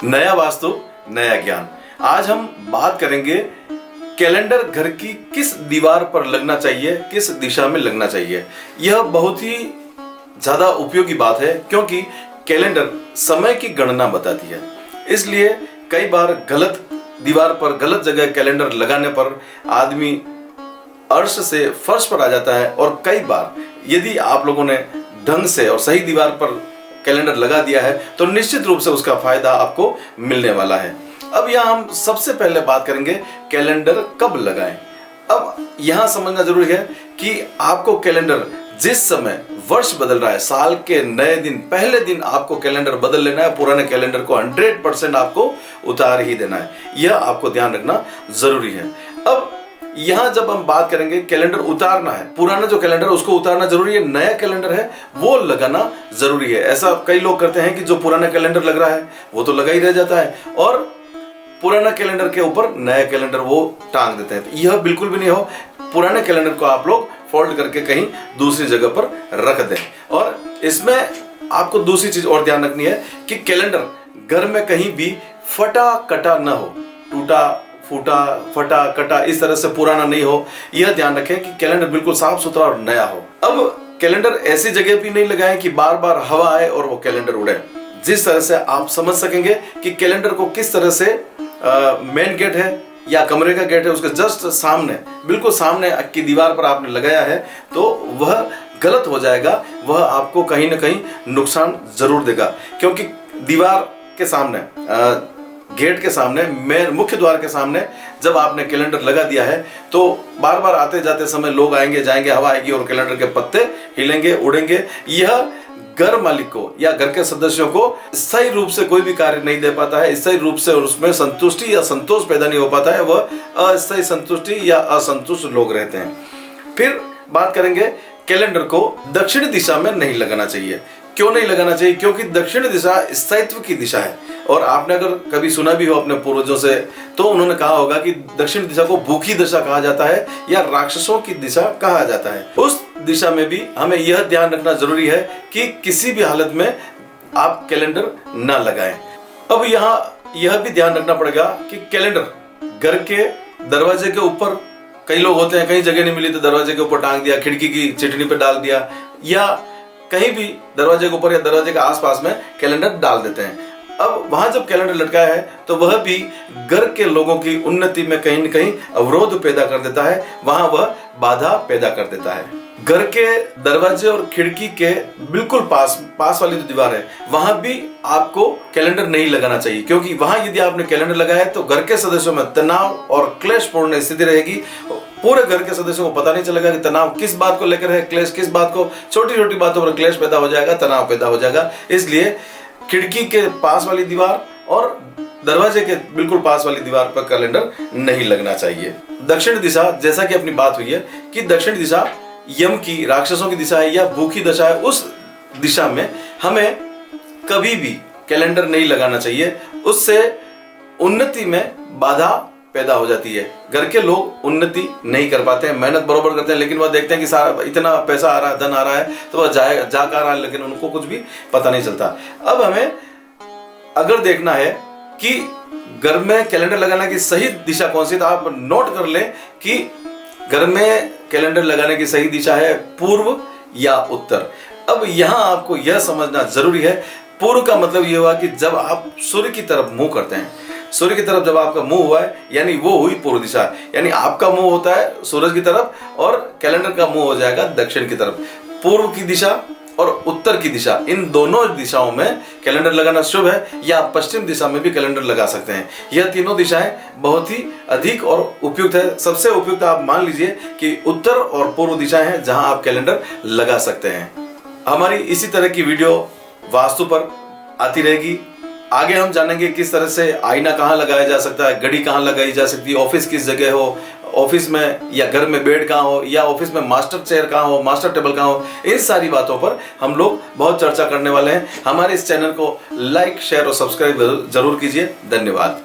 नया वास्तु नया ज्ञान। आज हम बात करेंगे कैलेंडर घर की किस दीवार पर लगना चाहिए, किस दिशा में लगना चाहिए। यह बहुत ही ज्यादा उपयोगी बात है क्योंकि कैलेंडर समय की गणना बताती है। इसलिए कई बार गलत दीवार पर गलत जगह कैलेंडर लगाने पर आदमी अर्श से फर्श पर आ जाता है, और कई बार यदि आप लोगों ने ढंग से और सही दीवार पर कैलेंडर लगा दिया है तो निश्चित रूप से उसका फायदा आपको मिलने वाला है। अब यहाँ हम सबसे पहले बात करेंगे कैलेंडर कब लगाएं। अब यहाँ समझना जरूरी है कि आपको कैलेंडर जिस समय वर्ष बदल रहा है, साल के नए दिन पहले दिन आपको कैलेंडर बदल लेना है, पुराने कैलेंडर को 100% आपको उतार ही देना है। यह आपको ध्यान रखना जरूरी है। अब यहाँ जब हम बात करेंगे कैलेंडर उतारना है, पुराना जो कैलेंडर उसको उतारना जरूरी है, नया कैलेंडर है वो लगाना जरूरी है। ऐसा कई लोग करते हैं कि जो पुराना कैलेंडर लग रहा है वो तो लगा ही रह जाता है और पुराना कैलेंडर के ऊपर नया कैलेंडर वो टांग देते हैं। तो यह बिल्कुल भी नहीं हो। पुराने कैलेंडर को आप लोग फोल्ड करके कहीं दूसरी जगह पर रख दें। और इसमें आपको दूसरी चीज और ध्यान रखनी है कि कैलेंडर घर में कहीं भी फटा कटा ना हो, टूटा फूटा फटा कटा इस तरह से पुराना नहीं हो। यह ध्यान रखें कि कैलेंडर बिल्कुल साफ सुथरा और नया हो। अब कैलेंडर ऐसी जगह भी नहीं लगाएं कि बार बार हवा आए और वो कैलेंडर उड़े। जिस तरह से आप समझ सकेंगे कि कैलेंडर को किस तरह से मेन गेट है या कमरे का गेट है उसके जस्ट सामने, बिल्कुल सामने की दीवार पर आपने लगाया है तो वह गलत हो जाएगा। वह आपको कहीं ना कहीं नुकसान जरूर देगा, क्योंकि दीवार के सामने गेट के सामने, मेन मुख्य द्वार के सामने जब आपने कैलेंडर लगा दिया है तो बार बार आते जाते समय लोग आएंगे जाएंगे, हवा आएगी और कैलेंडर के पत्ते हिलेंगे उड़ेंगे। यह घर मालिक को या घर के सदस्यों को स्थायी रूप से कोई भी कार्य नहीं दे पाता है, स्थायी रूप से उसमें संतुष्टि या संतोष पैदा नहीं हो पाता है। वह अस्थायी संतुष्टि या असंतुष्ट लोग रहते हैं। फिर बात करेंगे कैलेंडर को दक्षिण दिशा में नहीं लगाना चाहिए। क्यों नहीं लगाना चाहिए? क्योंकि दक्षिण दिशा स्थायित्व की दिशा है। और आपने अगर कभी सुना भी हो अपने पूर्वजों से तो उन्होंने कहा होगा कि दक्षिण दिशा को भूखी दिशा कहा जाता है या राक्षसों की दिशा कहा जाता है। उस दिशा में भी हमें यह ध्यान रखना जरूरी है कि किसी भी हालत में आप कैलेंडर ना लगाएं। अब यहाँ यह भी ध्यान रखना पड़ेगा कि कैलेंडर घर के दरवाजे के ऊपर, कई लोग होते हैं कहीं जगह नहीं मिली तो दरवाजे के ऊपर टांग दिया, खिड़की की चिटनी पे डाल दिया, या कहीं भी दरवाजे के ऊपर या दरवाजे के आसपास में कैलेंडर डाल देते हैं। अब वहां जब कैलेंडर लटकाया है तो वह भी घर के लोगों की उन्नति में कहीं न कहीं अवरोध पैदा कर देता है, वहां वह बाधा पैदा कर देता है। घर के दरवाजे और खिड़की के बिल्कुल पास वाली जो दीवार है वहां भी आपको कैलेंडर नहीं लगाना चाहिए, क्योंकि वहां यदि आपने कैलेंडर लगाया है तो घर के सदस्यों में तनाव और क्लेशपूर्ण स्थिति रहेगी। पूरे घर के सदस्यों को पता नहीं चलेगा कि तनाव किस बात को लेकर है, क्लेश किस बात को, छोटी छोटी बातों पर क्लेश पैदा हो जाएगा, तनाव पैदा हो जाएगा। इसलिए खिड़की के पास वाली दीवार और दरवाजे के बिल्कुल पास वाली दीवार पर कैलेंडर नहीं लगना चाहिए। दक्षिण दिशा, जैसा कि अपनी बात हुई है कि दक्षिण दिशा यम की, राक्षसों की दिशा है या भूखी दिशा है, उस दिशा में हमें कभी भी कैलेंडर नहीं लगाना चाहिए। उससे उन्नति में बाधा पैदा हो जाती है। घर के लोग उन्नति नहीं कर पाते हैं, मेहनत बरोबर करते हैं लेकिन वह देखते हैं कि सारा इतना पैसा आ रहा है, धन आ रहा है तो वह जा कर रहा है, लेकिन उनको कुछ भी पता नहीं चलता। अब हमें अगर देखना है कि घर में कैलेंडर लगाने की सही दिशा कौन सी, तो आप नोट कर लें कि घर में कैलेंडर लगाने की सही दिशा है पूर्व या उत्तर। अब यहाँ आपको यह समझना जरूरी है, पूर्व का मतलब यह हुआ कि जब आप सूर्य की तरफ मुंह करते हैं, सूर्य की तरफ जब आपका मुंह हुआ है यानी वो हुई पूर्व दिशा, यानी आपका मुंह होता है सूरज की तरफ और कैलेंडर का मुंह हो जाएगा दक्षिण की तरफ। पूर्व की दिशा और उत्तर की दिशा, इन दोनों दिशाओं में कैलेंडर लगाना शुभ है, या आप पश्चिम दिशा में भी कैलेंडर लगा सकते हैं। यह तीनों दिशाएं बहुत ही अधिक और उपयुक्त है। सबसे उपयुक्त आप मान लीजिए कि उत्तर और पूर्व दिशाएं हैं जहां आप कैलेंडर लगा सकते हैं। हमारी इसी तरह की वीडियो वास्तु पर आती रहेगी। आगे हम जानेंगे किस तरह से आईना कहाँ लगाया जा सकता है, घड़ी कहाँ लगाई जा सकती है, ऑफिस किस जगह हो, ऑफिस में या घर में बेड कहाँ हो, या ऑफिस में मास्टर चेयर कहाँ हो, मास्टर टेबल कहाँ हो। इन सारी बातों पर हम लोग बहुत चर्चा करने वाले हैं। हमारे इस चैनल को लाइक, शेयर और सब्सक्राइब जरूर कीजिए। धन्यवाद।